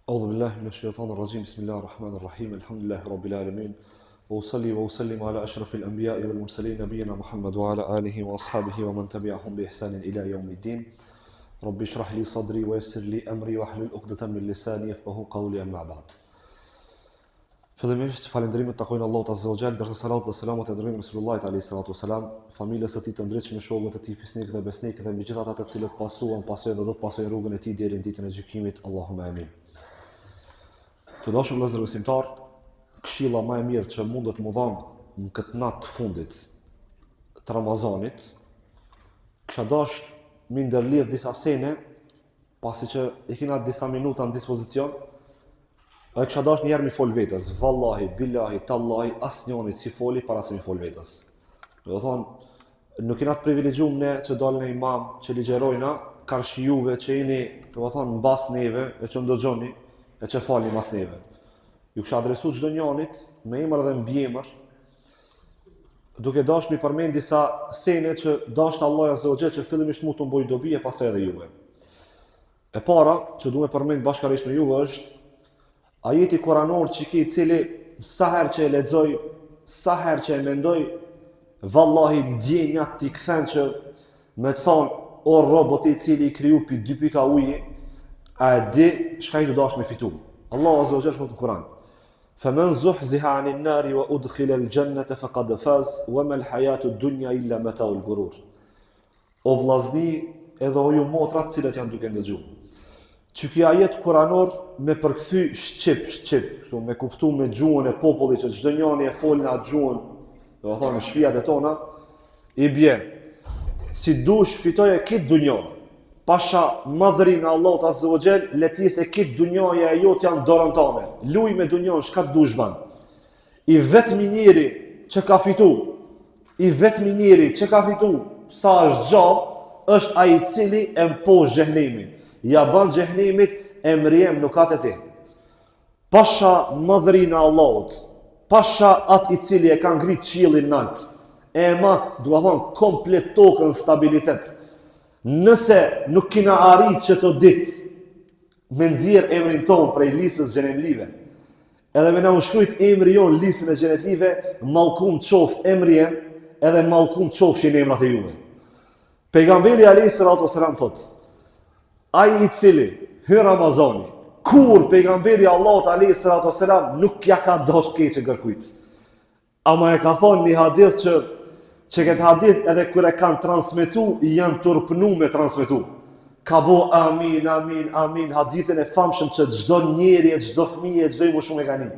أعوذ بالله من الشيطان الرجيم بسم الله الرحمن الرحيم الحمد لله رب العالمين وأصلي وأسلم على أشرف الأنبياء والمرسلين نبينا محمد وعلى آله وأصحابه ومن تبعهم بإحسان إلى يوم الدين رب اشرح لي صدري ويسر لي أمري واحلل عقدة من لساني يفقهوا قولي أما بعد. Fillimisht falënderimet takojnë Allahut Azza wa Jall, dërsa salat dhe selamat e dërojmë Resulullahit alayhi salatu wasalam, familjes së tij të ndritshme, shokëve të tij fisnik dhe besnik dhe mbi gjithë ata të cilët pasuan pasojë dhe do të pasojnë rrugën e tij deri në ditën e gjykimit. Allahumma amin. Të dashur vëllezër besimtar, këshilla më e mirë që mundet më dhon në këtë natë të fundit të Ramazanit, kisha dashur mi ndërlidh disa sene, pasi që i kena disa minuta në dispozicion. E kisha dash njerë mi fol vetës, vallahi, billahi, tallahi, asnjoni si foli para se mi fol vetës. Do thonë, nuk jena të privilegjum ne që dalën e imam, që ligjerojna, karshi juve që jeni, do thonë, në bas neve, e që ndëgjoni, e që falni mas neve. Ju kisha adresu çdo njanit, me emër dhe mbjemër, duke dash mi përmend disa sene që dash të Allah Azza wa Jall që fillimisht mu të mboj dobi e pastaj edhe juve. E para, që du me përmend bashkarisht me juve është ajeti kuranor që ki cili sa herë që e lexoj, sa herë që e mendoj, vallahi ndjenjat t'i kthen që me të thonë, o roboti i cili i kriju pi 2 pika uji, a e di çka i të dash me fitu. Allahu Azza wa Jall thotë në Kur'an: "Faman zuhziha 'anil nari wa udkhila al-jannata faqad faz wa ma al-hayatu ad-dunya illa mata'ul ghurur." O vllazni edhe o ju motra të cilët janë duke ndëgjuar. Që kjo ajet kuranor me përkthy shqip, kështu me kuptu me gjuhën e popullit që çdo njani e fol në atë gjuhën, do të thonë në shtëpiat e tona, i bie. Si dush fitoje këtë dunjë, pasha madhërinë e Allahut Azza wa Jall, leti se këtë dunjaja e jot janë dorën tënde. Luj me dunjën çka dush ban. I vetmi njeri që ka fitu, sa është gjallë, është ai i cili e mposh xhehenemin. Ja ban xhehenimit e mriem nukat e ti. Pasha madhërinë e Allahut, pasha atë i cili e ka ngrit qiellin nalt, e ma, duha thonë, komplet tokën stabilitet. Nëse nuk kina arrit që të ditë me nxjerr emrin ton prej listës xhenetlive, edhe me na ushkrujt emri jon listën e xhenetlive, mallkum qoft emri jem, edhe mallkum qofshin emrat e juve. Pejgamberi alayhi salatu wasalam thotë: ai i cili hyr Ramazani, kur pejgamberi Allahut alayhi salatu wasalam nuk ja ka dosh keqe kërkujt. Ama e ka thonë një hadith që këtë hadith edhe kur e kanë transmetu, janë turpnu me transmetu. Ka bo amin, amin, amin, hadithin e famshëm që çdo njeri, çdo fëmijë, çdo i moshum e ka një.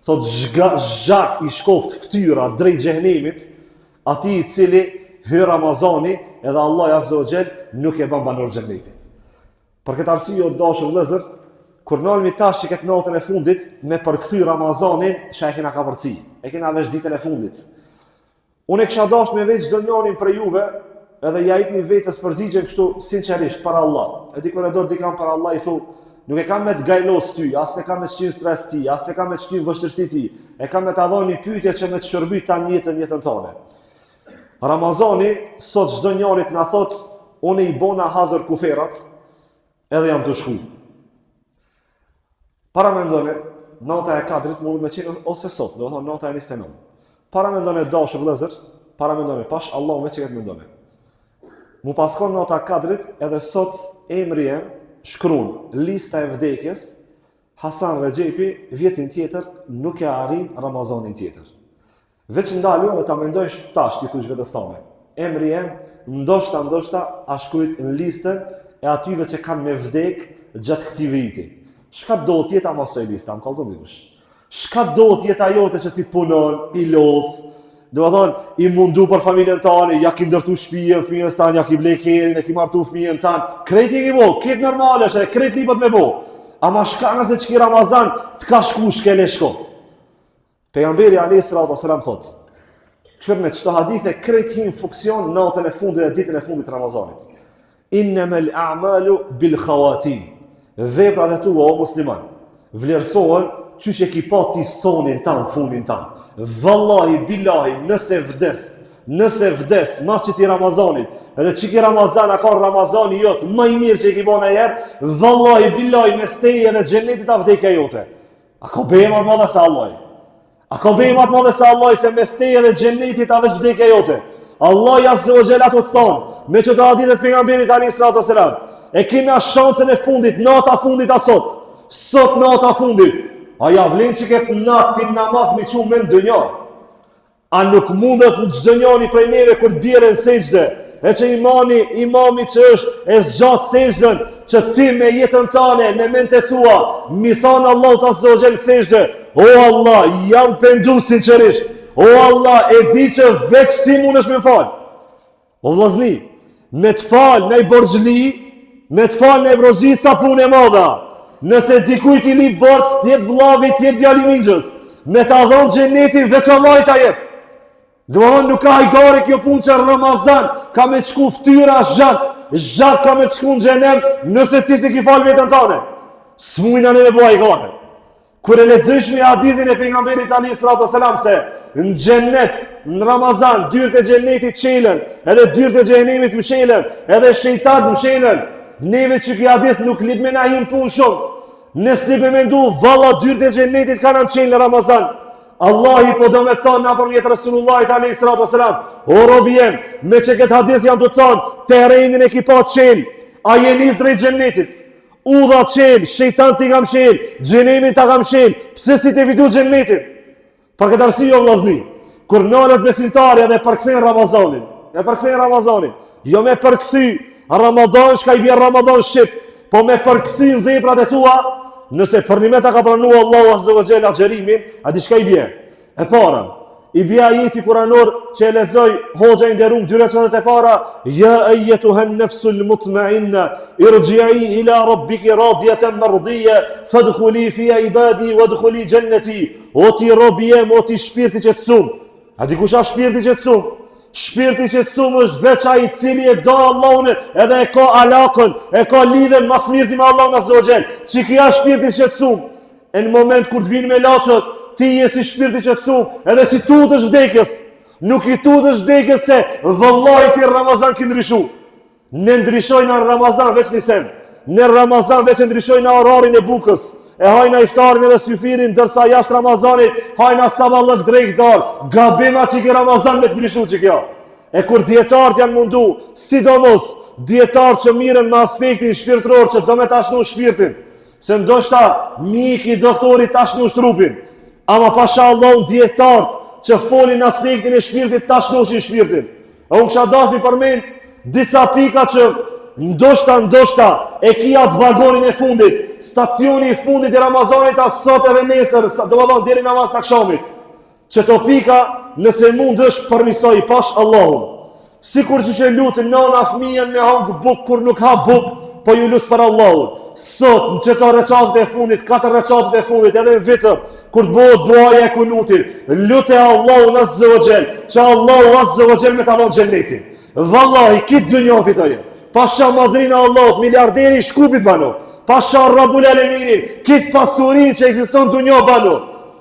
Thot zhak i shkoft ftyra drejt xhehenemit, atij i cili hyr Ramazani, edhe Allah Azza wa Jall nuk e bën banor xhenetit. Për këtë arsye o dashur vëllezër, kur nalmi tash që këtë natën e fundit me përkthy Ramazanin, çka e kena ka përci. E kena vesh ditën e fundit. Unë e kisha dashur me veç çdo njanin për juve, edhe ja jepni vetës përgjigjen kështu sinqerisht para Allah. E di kur e do dikam para Allah i thu, nuk e kam me të gajlos ty, as e kam me të shtin stres ti, as e kam me të shtin vështirësi ti. E kam me të dhënë një pyetje që me të shërbyt ta jetën tonë. Ramazani sot çdo njarit na thot, unë i bona hazër kuferat, edhe jam të shku. Para mendone, nata e kadrit mund me qenë ose sot, do thonë nata e 29. Para mendone dashur vëllezër, para mendone pash Allah me çka të mendone. Mu paskon nata e kadrit edhe sot emri jem shkruan lista e vdekjes Hasan Rexhepi vjetin tjetër nuk e arrin Ramazanin tjetër. Veç ndalu edhe ta mendojsh tash ti thuaj vetes tane. Emri jem ndoshta a shkruajt në listën e atyve që kanë me vdek gjatë këtij viti. Çka do të jetë ama soi lista, më kallzon dikush. Çka do të jetë ajo që ti punon, i lodh, do të thonë i mundu për familjen tane, ja ki ndërtu shtëpinë, fëmijës tanë, ja ki blek herin, e ki martu fëmijën tanë. Kreti ki bo, këtë normale është, kreti lipat me bo. Ama shka nëse që ki Ramazan, të ka shku, shkele shko. Pejgamberi alayhi salatu wasalam thotë, kështu me çdo hadith e kreti hin funksion natën e fundit dhe ditën e fundit të Ramazanit. Innamal a'malu bil khawatim. Veprat e tua o musliman vlerësohen çysh e ki pa ti sonin tan, fundin tan. Vallahi billahi, nëse vdes Nëse vdes mas që ti Ramazanit, edhe që ki Ramazan a ka Ramazani jotë, më i mirë që i ki bona herë, vallahi billahi mes teje dhe xhenetit a vdekja jote. A ka bemat madhe se Allah? A ka bemat madhe se Allah se mes teje dhe xhenetit a veç vdekja jote? Allah azza wa jalla të thonë, me që të hadithet pejgamberit alayhis salatu wassalam, e kena shansën e fundit, nata fundit asot. Sot nata fundit. A ja vlen që këtë natë ti namaz mi qumë me në dënja? A nuk mundet në gjdo njani prej neve kër të bjerë në sejdë, e që imami që është e zgjatë sejdën, që ty me jetën tane, me mentetua, mi thanë Allah të azogjen sejdë, o Allah, jam pendu sinqerisht, o Allah, e di që veç ti mund është me falë. O vllazni, me të falë në i borgjli, me të falë në i brozhi sa punë e madha. Nëse dikujt i li borç, t'jep vllavit, t'jep djalimixhës, me ta dhënë xhenetin veç Allahit ta jep. Domthon nuk ka hajgare kjo punë që Ramazan ka me shku ftyra zhak ka me shku në xhenem, nëse ti se ki fal veten tane. S'mujna ne me bëj hajgare. Kur e lexojmë hadithin e pejgamberit alayhis salatu wasalam se në xhenet, në Ramazan, dyert e xhenetit çelën, edhe dyert e xhenemit mshelen, edhe shejtat mshelen. Neve që kjo hadith nuk lip me na him punë shumë. Nësë li me ndu, valla dyert e xhenetit kanë në qenë në Ramazan. Allahi po do me thonë në përmjet Rasulullahit alayhis salatu wasalam, o robi jem, me që këtë hadith janë do të thonë, terrenin e ki pa qenë, a je nis drejt xhenetit, udha qenë, shejtan ti kam qenë, xhenemin ta kam qenë, pse si te vidu xhenetit? Për këtë arsye jo vllazni, kur nalët besimtarja dhe përkthejnë Ramazanin, jo me përkthy Ramadan, shka i bje Ramadan shqip, po me përkthy në veprat e tua, nëse për një meta ka pranua Allahu azza wa jalla xherimin, a di shka i bje? E para, i bje ajeti kuranor që e lexoj hoxha i nderuar 2 rakatet e para, ya ayyatuhan nafsul mutma'inna irji'i ila rabbiki radiyatan mardiya fadkhuli fi ibadi wadkhuli jannati. O ti robi jem, o ti shpirti qetësum. A di kush është shpirti qetësum? Shpirti qetësum është veç ai i cili e do Allahun edhe e ka alakën, e ka lidhen mas mirti me Allahun azza wa jall. Që kja shpirti qetësum. E në moment kur të vinë me laçët, ti je si shpirti qetësum, edhe si tutesh vdekjes. Nuk i tutesh vdekjes se vallahi ti Ramazan ki ndryshu. Ne ndryshojnë në Ramazan veç nisem. Në Ramazan veç ndryshojnë në orarin e bukës. E hajna iftarin edhe syfirin, dërsa jashtë Ramazanit hajna saballëk drejt dar. Gabima që ki Ramazan me të ndryshu që kjo. E kur dietarët janë mundu, sidomos dietarët që miren me aspektin shpirtëror që do me tashnu shpirtin, se ndoshta miki doktorit tashnu trupin, ama pasha Allahun dietarët që folin aspektin e shpirtit tashnushin shpirtin. E unë kisha dashur mi përmend disa pika që ndoshta e kia të vagonin e fundit, stacioni i fundit i Ramazanit as sot edhe nesër, do më thonë deri namaz të akşamit. Që to pika, nëse mund është përmisoj pash Allahun. Sikur që lutë nana fëmijën me hangë buk kur nuk ha buk, po ju lusë për Allahun. Sot në qëto reqatët e fundit, 4 reqatët e fundit, edhe në vitër, kur të bëhet duaja e kunutit, lutë e Allahun azza wa jall, që Allahu azza wa jall me të dhon xhenetin. Vallahi kitë dynjë fitoje. Pasha madrina Allahut, miliarderi shkupit bano. Pasha Rabbul Aleminin, kitë pasurin që ekziston dunjo bano.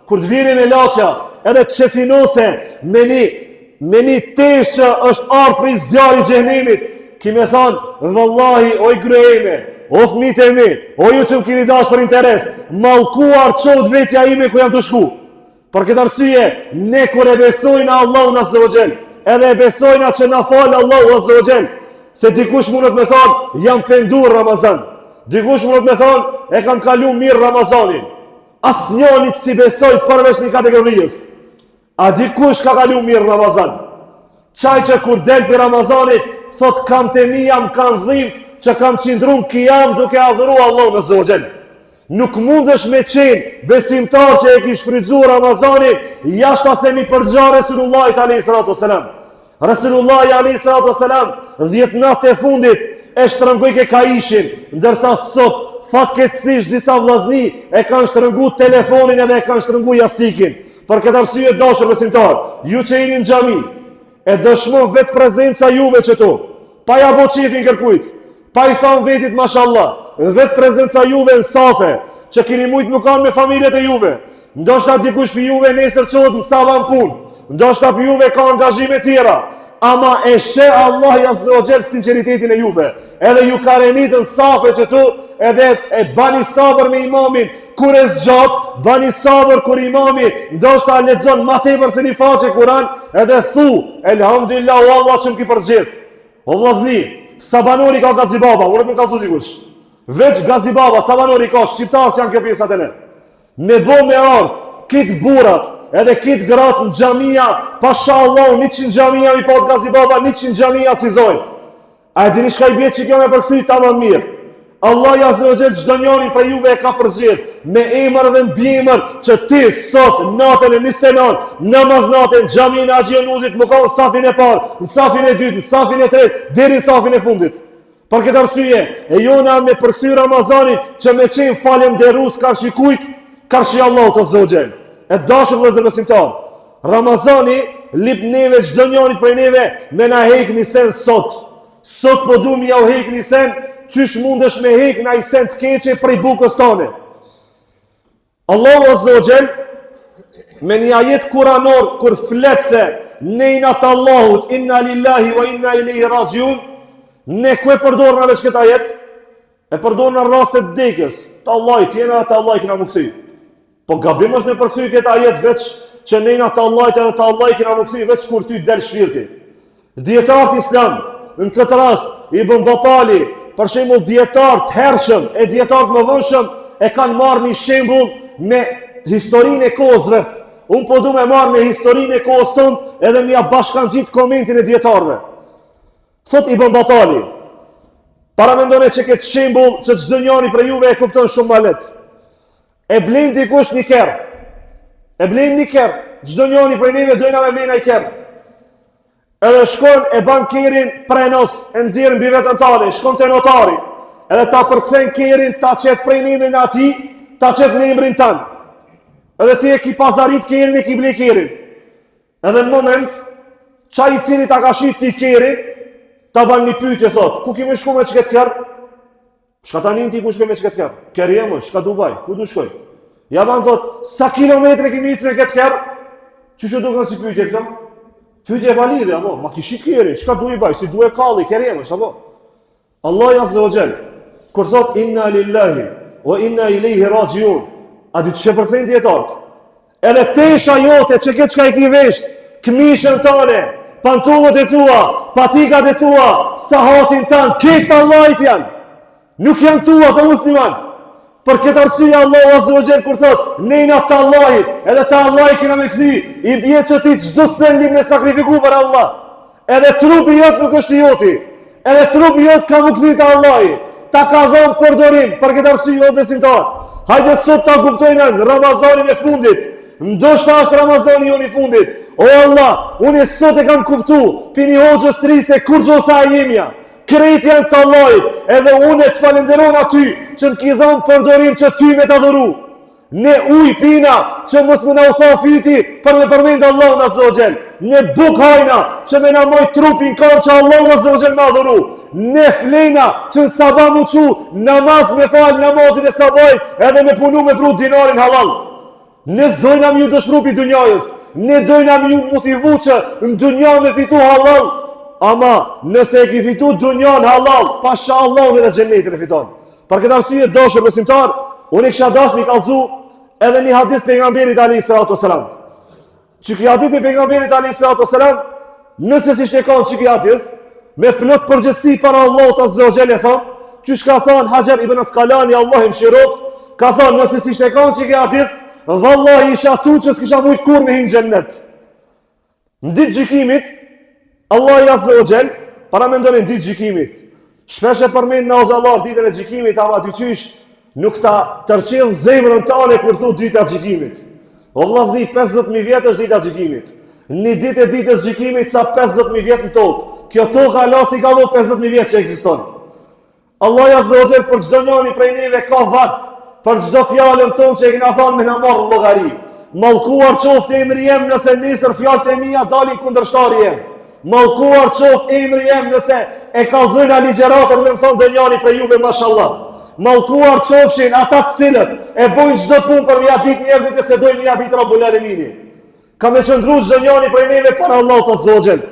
Kur të vini me laqa, edhe të shefinose, me një tesh që është ardhur prej zjarrit i xhenemit, ki me thonë, vallahi, oj grejme, o fëmijët e mi, o ju që më kini dash për interes, mallkuar qodë vetja ime ku jam të shku. Për këtë arsye, ne kur e besojnë Allahun azza wa jall, edhe e besojnë që na falë Allahu azza wa jall, se dikush mundet me thonë, jam pendur Ramazan. Dikush mundet me thonë, e kam kalu mirë Ramazanin. As njonit si besoj përveç një kategorijës. A dikush ka kalu mirë Ramazan. Qaj që kur del për Ramazanit, thot kam të mi jam kanë dhimt, që kam qindrun kijam duke adhuru Allah në zogjel. Nuk mundesh me qenë besimtar që e kish fridzu Ramazanin, jashta se mi përgja Resulullahit a.s. Resulullahi a.s. 10 natë e fundit e shtrëngujke ka ishin, ndërsa sot fatkeqësisht disa vllazni e kanë shtrëngu telefonin edhe e kanë shtrëngu jastikin. Për këtë arsye dashur besimtar, ju që jeni në xhami, e dëshmon vetë prezenca juve qëtu, pa ja bo qifin kërkujt, pa i thamë vetit mashallah, vetë prezenca juve në safe, që kini mujtë më kanë me familjet e juve, ndoshta dikush për juve nesër qodë në savan pun, ndoshta për juve ka angazhime tjera, ama e sheh Allah azza wa jall sinqeritetin e juve. Edhe ju ka renitën safe që tu, edhe e bani sabër me imamin, kur e zgjat, bani sabër kur imami ndoshta lexon më tepër se një faqe Kur'an, edhe thu, elhamdulillah Allah që më ki përgjith. O vllazni, Sabanori ka Gazibaba, unë më kalzu dikush. Veç Gazibaba, Sabanori ka shqiptar që janë kjo pjesat e ne. Me bo me ardh, kitë burat, edhe kitë gratë në xhamia, pasha Allah, 100 xhamia mi pot Gazibaba, 100 xhamia si zoj. A e dini shka i bje që kjo me përkthy tamam mirë. Allah azza wa jall çdo njëri prej juve e ka përgjith me emër dhe mbiemër që ti sot natën e 29 namaz natën xhamin e Axhionuzit më ka safin e parë, në safin e dytë, në safin e tretë, deri në safin e fundit. Për këtë arsye, e jona me përkthy Ramazanin që me qenë falemnderues karshi kujt, karshi Allahut azza wa jall. E dashur vëllezër besimtar, Ramazani lip neve çdo njëri prej neve me na hekni sen sot. Sot po duam ja u hekni sen. Qysh mundesh me hek na i sen të keqe prej bukës tane. Allahu azza wa jall me një ajet kuranor kur flet se nejna të Allahut inna lillahi wa inna ilaihi rajiun, ne ku e përdor në veç këtë ajet? E përdor në rast të vdekjes. Të Allahit jena të Allah kena më kthy. Po gabim është me përkthy këtë ajet veç që nejna të Allahit edhe të Allah kena më kthy veç kur ty del shpirti. Dietarët islam në këtë rast Ibn Batali, për shembull dietar të hershëm e dietar të mëvonshëm e kanë marrë një shembull me historinë e kohës vet. Unë po du me marrë me historinë e kohës tonë edhe me ja bashkangjit komentin e dietarëve. Thot Ibn Batali, para mendone që këtë shembull që çdo njeri prej juve e kupton shumë ma lehtë. E blen dikush një kerr. E blen një kerr. Çdo njeri prej neve dojna me blen ai kerr. Edhe shkon e ban kerin prenos, e nxjerrin mbi veten tale, shkon te notari. Edhe ta përkthen kerin, ta çet prej emrin atij, ta çet në emrin tan. Edhe ti e ki pazarit kerin, e ki ble kerin. Edhe në moment, çaj i cili ta ka shit ti kerin, ta ban një pyetje thot, ku kemi shku me çket kerr? Shka tani ti ku shkoj me çket kerr? Kerri jam, shka Dubai, ku du shkoj? Ja ban thot, sa kilometre kemi ecë me këtë kerr? Çu duket si pyetje këto? Pyetje e valide, apo, ma kishit kjerin, shka du i baj, si du e kalli, kjerim është, apo. Allah azza wa jall, kur thot, inna lillahi, o inna ilaihi rajiun, a di që përkthejnë djetartë, edhe tesha jote që këtë qka i ki vesht, këmishën tane, pantullët e tua, patikat e tua, sahatin tanë, këtë Allahit janë, nuk janë tua të musliman. Për këtë arsye Allahu azza wa jall kur thot nejna të Allahit, edhe të Allahit kena me kthy, i bie që ti çdo sen lim me sakrifiku për Allah. Edhe trupi jot nuk është i joti. Edhe trupi jot ka më kthy te Allahi. Ta ka dhënë përdorim. Për këtë arsye o besimtar, hajde sot ta kuptojnë në Ramazanin e fundit. Ndoshta është Ramazani jonë i fundit. O Allah, unë sot e kam kuptuar pini hoxhës tri se kur gjosa e jemja. Krejt janë të Allahit, edhe unë e të falenderon aty që në ki dhënë përdorim që ty me të adhuru. Ne uj pina që mos me na u tha fyti për me përmendë Allah në zogjel. Ne buk hajna që me na moj trupin kam që Allah në zogjel me adhuru. Ne flejna që në sabah mu qu namaz me falë namazin e sabajt edhe me punu me pru dinarin halal. Ne zdojna mi ju dëshmru pi dunjajës. Ne dojna mi ju motivu që në dunja me fitu halal. Ama nëse e ki fitu dunjan halal, pasha Allah dhe xhenetin e fiton. Për këtë arsye dashur besimtar, unë kisha dashur mi kallëzu edhe një hadith pejgamberit alayhis salatu wasalam. Çiki hadithi pejgamberit alayhis salatu wasalam, nëse si shtekon çiki hadith, me plot përgjithësi para Allahut azza wa jalla thon, çish ka thon Hajar ibn Asqalani, Allah i mëshiroft, ka thon nëse si shtekon çiki hadith, vallahi isha tuçës kisha mujt kur me hin xhennet. Në ditë gjykimit Allah azza wa jall, para mendonin ditë gjykimit. Shpesh e përmend në ozallar ditën e gjykimit, ama dyqysh nuk ta tërqill zemrën tane kur thot dita e gjykimit. O vllazni, 50000 vjet është dita e gjykimit. Një ditë e ditës gjykimit sa 50000 vjet në tokë. Kjo tokë Allah si ka vë 50000 vjet që ekziston. Allah azza wa jall për çdo njeri prej neve ka vakt, për çdo fjalën tonë që e kena thënë me na marr llogari. Mallkuar qoftë emri jem nëse nesër fjalët e mia dalin kundërshtari jem. Mallkuar qoftë emri jem nëse e kallzojnë ligjeratën me më thonë dënjani për juve mashallah. Mallkuar qofshin ata të cilët e bojnë çdo punë për mia ditë njerëzit e se dojnë mia ditë Rabbul Alamini. Ka me qëndru çdo njeri për neve para Allahut azza wa jall.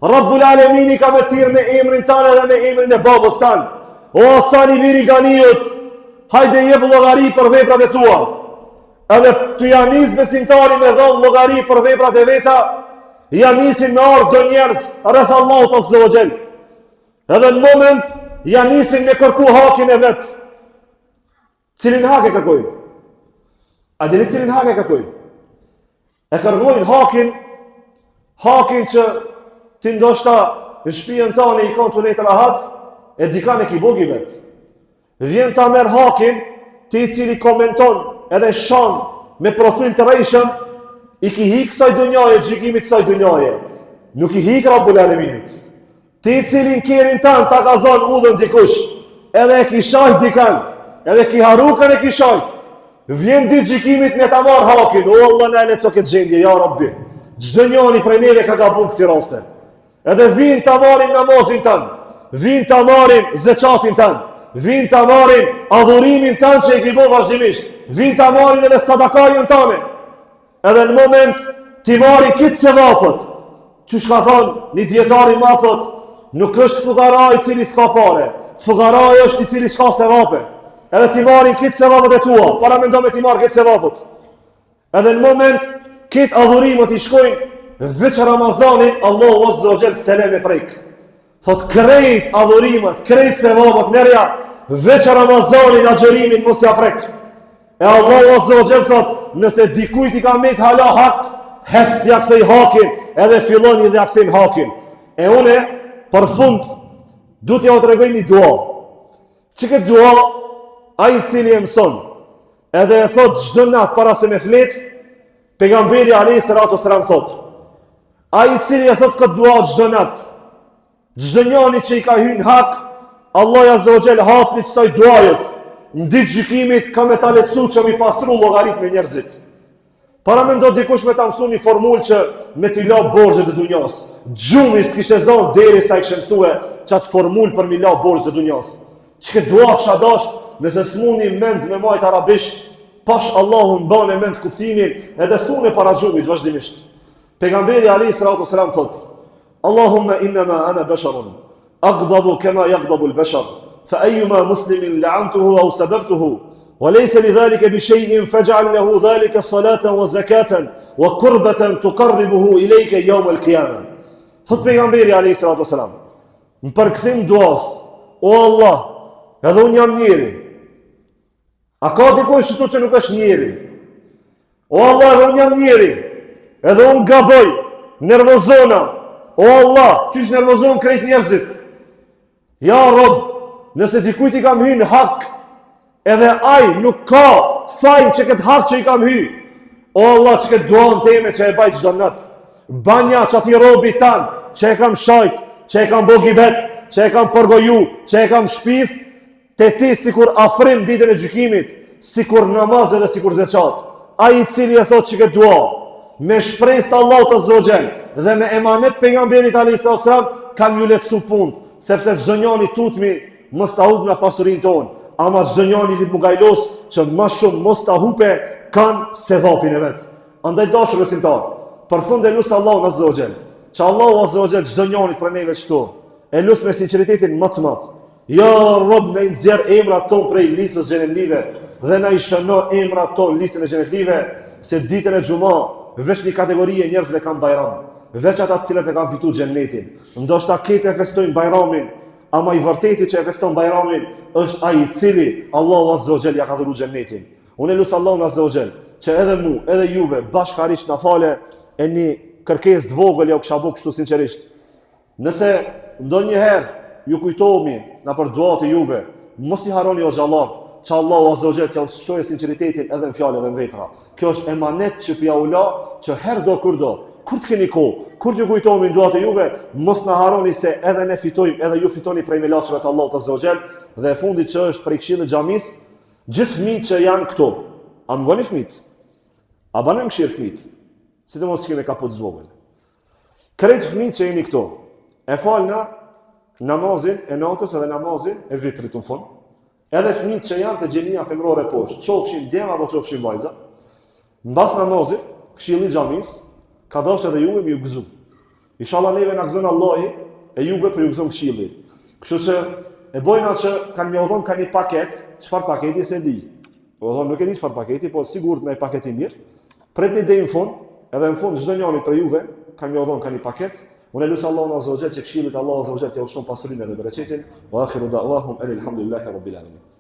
Rabbul Alemini ka me thirr me emrin tanë dhe me emrin e babës tanë. O Asani Miri Ganiut, hajde jep llogari për veprat e tua. Edhe të janë nis besimtari me dhënë llogari për veprat e veta, janë nisin me ardhë do njerëz rreth Allahut Azza wa Jall. Edhe në moment janë nisin me kërku hakin e vet. Cilin hak e kërkojnë? A dini cilin hak e kërkojnë? E kërkojnë hakin që ti ndoshta në shtëpinë tani i kanë tunet rahat, e dikan e kibogi vet. Vjen ta merr hakin, ti i cili komenton edhe shan me profil të rejshëm, i ki hik kësaj dunjaje, gjykimit kësaj dunjaje. Nuk i hik Rabbul Aleminit. Ti i cili në kerin tanë ta ka zonë udhën dikush, edhe e ki shajt dikan, edhe ki harukën e ki shajt. Vjen ditë gjykimit me ta marr hakin, o Allah në e leco këtë gjendje, ja Rabbi. Çdo njëri prej neve ka gabun kësi raste. Edhe vin ta marrin namazin tanë, vin ta marrin zeqatin tanë, vin ta marrin adhurimin tanë që i kribo vazhdimisht, vin ta marrin edhe sadakajën tanë. Edhe në moment ti marri kitë se vapët, që shka thonë, një djetari ma thot, nuk është fugaraj cili s'ka pare, fugaraj është i cili s'ka se vape. Edhe ti marrin kitë se vapët e tua, para me ndo me ti marri kitë se vapët. Edhe në moment, kitë adhurimët i shkojnë, veç Ramazanin, Allahu Azza wa Jall selam e prek. Thot krejt adhurimet, krejt se vapët nërja, veç Ramazanin agjerimin mos ja prek. E Allahu Azza wa Jall thot, nëse dikujt i ka met hala hak, hec t'ja kthej hakin, edhe filloni dhe ja kthejn hakin. E une, për fund, du t'ja o të regoj një dua. Që këtë dua, a i cili e mëson, edhe e thot gjdo nat para se me flet, pejgamberi alayhi salatu wasalam thot, a i cili e thot këtë dua gjdo nat, gjdo njani që i ka hyn hak, Allah Azza wa Jall hapni kësaj duajës, në ditë gjykimit ka me ta lecu që mi pastru llogarit me njerëzit. Para me ndo dikush me ta mësu një formul që me t'i la borxhet e dunjas. Gjumis t'kishte zonë deri sa i kshemësue qatë formul për mi la borxhet e dunjas. Që këtë dua kësha dash, nëse s'muni mend me majt arabisht, pash Allahun ban e mend kuptimin, edhe thune para gjumit vazhdimisht. Pejgamberi alayhi salatu wasalam thot, Allahumma innama ana basharun, aghdabu kama yaghdabu al-bashar. فأيما مسلم لعنته أو سببته وليس لذلك بشيء فاجعل له ذلك صلاة وزكاة وقربة تقربه إليك يوم القيامة. Thot pejgamberi alayhi salatu wasalam, në përkthim duas, o Allah, edhe unë jam njeri. A ka dikush këtu që nuk është njeri? O Allah, edhe unë jam njeri. Edhe unë gaboj, nervozona. O Allah, çish nervozon krejt njerëzit. Ja Rob, nëse dikujt i kam hy në hak, edhe aj nuk ka fajn që këtë hak që i kam hy, o Allah që këtë duan teme që e bajt çdo nat, banja që ati robi tanë, që e kam shajt, që e kam bogibet, që e kam përgoju, që e kam shpif, te ti sikur afrim ditën e gjykimit, sikur namaz edhe sikur zeqat. Ai i cili e thot që këtë dua, me shpresë të Allahut Azza wa Jall dhe me emanet pejgamberit alayhi salam, kam ju letësu punë, sepse çdo njani tutmi mos ta hup nga pasurinë tonë, ama çdo njani li mugajlos që më shumë mos ta hupe kanë sevapin e vet. Andaj dashur besimtar, përfund e lut Allahun Azza wa Jall, që Allahu Azza wa Jall çdo njani për neve këtu, e lut me sinqeritetin më të madh. Ja Rob, na nxjerr emrat ton prej listës xhenetlive dhe na i shëno emrat ton listën e xhenetlive, se ditën e xumë veç një kategori e njerëzve kanë bajram, veç ata të cilët e kanë fituar xhenetin. Ndoshta këtë e festojnë bajramin, ama i vërteti që e feston bajramin është ai i cili Allahu Azza wa Jall ja ka dhëruar xhenetin. Unë lut Allahun Azza wa Jall që edhe mu, edhe juve bashkërisht na fale e një kërkesë të vogël ja u kisha bëu kështu sinqerisht. Nëse ndonjëherë ju kujtohemi na për duat e juve, mos i harroni o xhallar, që Allahu Azza wa Jall t'ja ushtojë sinqeritetin edhe në fjalë edhe në vepra. Kjo është emanet që pja ula që herdo kurdo, kur të keni kohë, kur t'ju kujtohemi në duat e juve, mos na harroni se edhe ne fitojmë, edhe ju fitoni prej melaçeve të Allahut Azza wa Jall. Dhe e fundit që është prej këshillit xhamis, gjithë fëmijët që janë këtu, a më vëni fëmijët? A banë mëshirë fëmijët? Sidomos që kemi kaput të vogël. Krejt fëmijët që jeni këtu, e falna namazin e natës edhe namazin e vitrit në fund. Edhe fëmijët që janë të xhenia femrore poshtë, qofshin djema apo qofshin vajza, mbas namazit, këshilli xhamis ka dashur edhe juve më u gëzu. Inshallah neve na gëzon Allahi e juve për ju gëzon këshilli. Kështu që e bojna që kanë më udhon kanë një paket, çfarë paketi se di. Do thonë nuk e di çfarë paketi, po sigurt me paket i mirë. Pritni deri në fund, edhe në fund çdo njëri për juve kanë më udhon kanë një paket. Unë lutem Allahun azza wa jalla që këshillit Allahu azza wa jalla t'ia ushton pasurinë dhe bereqetin. Wa akhiru da'wahum alhamdulillahi rabbil alamin.